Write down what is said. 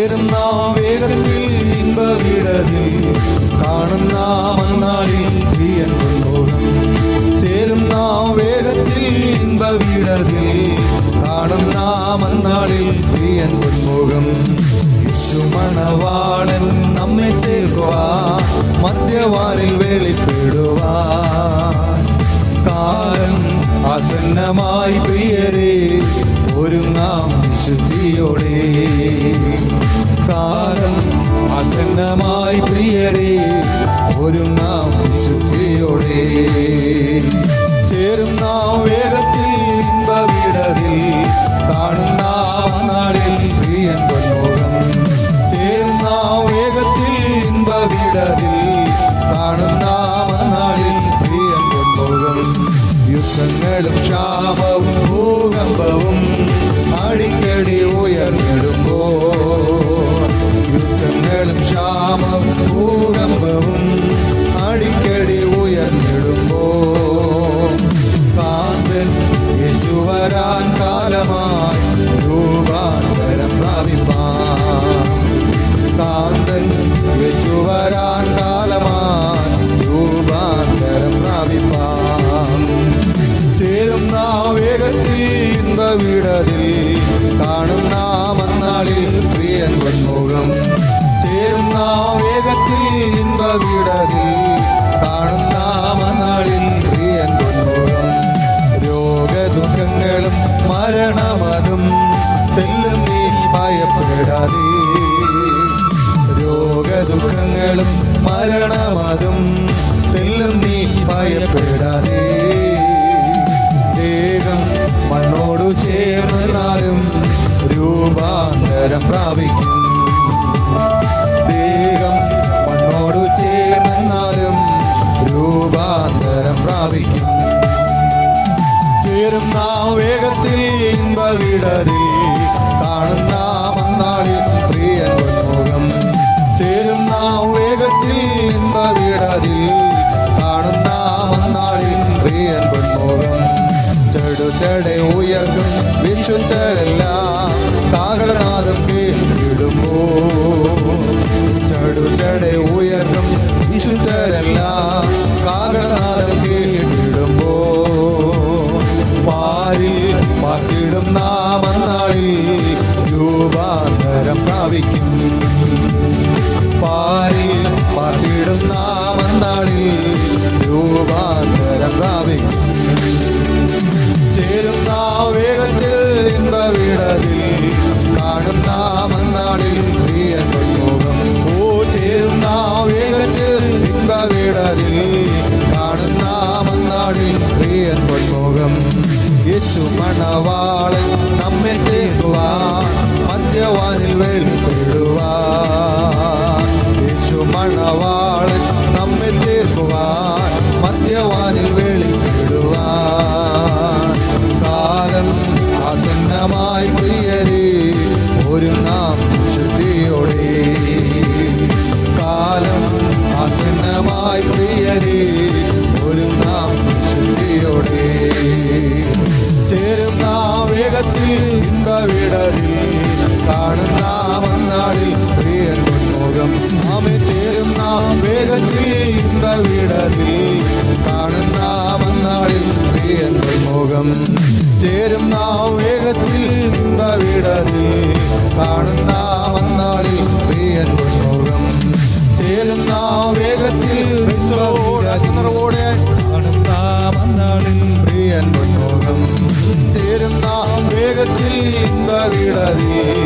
ചേരുന്ന വേഗത്തിൽ ഇമ്പവിടതിൽ കാണുന്ന മന്നാളിൽ പ്രിയൻ പൊന്മുഖം. ചേരുന്ന വേഗത്തിൽ ഇമ്പവിടതിൽ കാണുന്ന മന്നാളിൽ പ്രിയൻ പൊന്മുഖം. യേശുമണവാളൻ നമ്മെ ചേർക്കുവാൻ മധ്യവാനിൽ വെളിപ്പെടുവാൻ കാലം ആസന്നമായി പ്രിയരേ ഒരുങ്ങാം വിശുദ്ധിയോടെ. കാലം ആസന്നമായി പ്രിയരേ ഒരുങ്ങാം വിശുദ്ധിയോടെ. ചേരുന്ന വേഗത്തിൽ ഇമ്പവിടതിൽ കാണുന്ന മന്നാളിൽ പ്രിയൻ പൊന്മുഖം. ചേരുന്ന വേഗത്തിൽ ഇമ്പവിടതിൽ കാണുന്ന മന്നാളിൽ പ്രിയൻ പൊന്മുഖം. യുദ്ധങ്ങളും ക്ഷാമവും ഭൂകമ്പവും അടിക്കടി ഉയർന്നിടുമ്പോൾ, യുദ്ധങ്ങളും ക്ഷാമവും ഭൂകമ്പവും അടിക്കടി ഉയർന്നിടുമ്പോൾ, കാന്തൻ യേശു വരാൻ കാലമായി രൂപാന്തരം പ്രാപിപ്പാൻ. കാന്തൻ യേശു വരാൻ കാലമായി രൂപാന്തരം പ്രാപിപ്പാൻ. ചേരുന്ന വേഗത്തിൽ ഇമ്പവിടതിൽ കാണുന്ന മന്നാളിൽ പ്രിയൻ പൊന്മുഖം. ചേരുന്ന വേഗത്തിൽ ഇമ്പവിടതിൽ കാണുന്ന മന്നാളിൽ പ്രിയൻ പൊന്മുഖം. രോഗദുഃഖങ്ങളും മരണമതും തെല്ലും നീ ഭയപ്പെടാതെ. രോഗദുഃഖങ്ങളും മരണമതും തെല്ലും നീ ഭയപ്പെടാതെ. ദേഹം മണ്ണോടു ചേർന്നാലും രൂപാന്തരം പ്രാപിക്കും. ദേഹം മണ്ണോടു ചേർന്നാലും രൂപാന്തരം പ്രാപിക്കും. ചേരുന്ന വേഗത്തിൽ ഇമ്പവിടതിൽ കാണുന്ന മന്നാളിൽ പ്രിയൻ പൊന്മുഖം. ചേരുന്ന വേഗത്തിൽ ഇമ്പവിടതിൽ കാണുന്ന മന്നാളിൽ പ്രിയൻ പൊന്മുഖം. ചെടുചെട ഉയർക്കും വിശുദ്ധരെല്ലാം കാഹളനാദം കേട്ടിടുമ്പോൾ, ചെടുചെട ഉയർക്കും വിശുദ്ധരെല്ലാം കാഹളനാദം കേട്ടിടുമ്പോൾ, പാരിൽ പാർത്തിടും നാം മന്നാളിൽ രൂപാന്തരം പ്രാപിക്കും. പാരിൽ പാർത്തിടും നാം മന്നാളിൽ രൂപാന്തരം പ്രാപിക്കും. ചേരുന്ന വേഗത്തിൽ ഇമ്പവിടതിൽ കാണുന്ന മന്നാളിൽ പ്രിയൻ പൊന്മുഖം. ഓ ചേരുന്ന വേഗത്തിൽ ഇമ്പവിടതിൽ കാണുന്ന മന്നാളിൽ പ്രിയൻ പൊന്മുഖം. യേശു മണവാളൻ നമ്മെ ചേർക്കുവാൻ മധ്യവാനിൽ വെളിപ്പെടുവാൻ. യേശു മണവാളൻ നമ്മെ ചേർക്കുവാൻ മധ്യവാനിൽ വെളിപ്പെടുവാൻ. കാലം ആസന്നമായി പ്രിയരേ ഒരുങ്ങാം വിശുദ്ധിയോടെ. കാലം ആസന്നമായി പ്രിയരേ ഒരുങ്ങാം വിശുദ്ധിയോടെ. ചേരുന്ന വേഗത്തിൽ ഇമ്പവിടതിൽ കാണുന്ന മന്നാളിൽ പ്രിയൻ പൊന്മുഖം. ആമേ ചേരുന്ന വേഗത്തിൽ ഇമ്പവിടതിൽ കാണുന്ന മന്നാളിൽ പ്രിയൻ പൊന്മുഖം. ചേരുന്ന വേഗത്തിൽ ഇമ്പവിടതിൽ കാണുന്ന മന്നാളിൽ പ്രിയൻ പൊന്മുഖം. ചേരുന്ന വേഗത്തിൽ നിറവോടെ കാണുന്ന മന്നാളിൽ പ്രിയൻ പൊന്മുഖം. ചേരുന്ന വേഗത്തിൽ ഇമ്പവിടതിൽ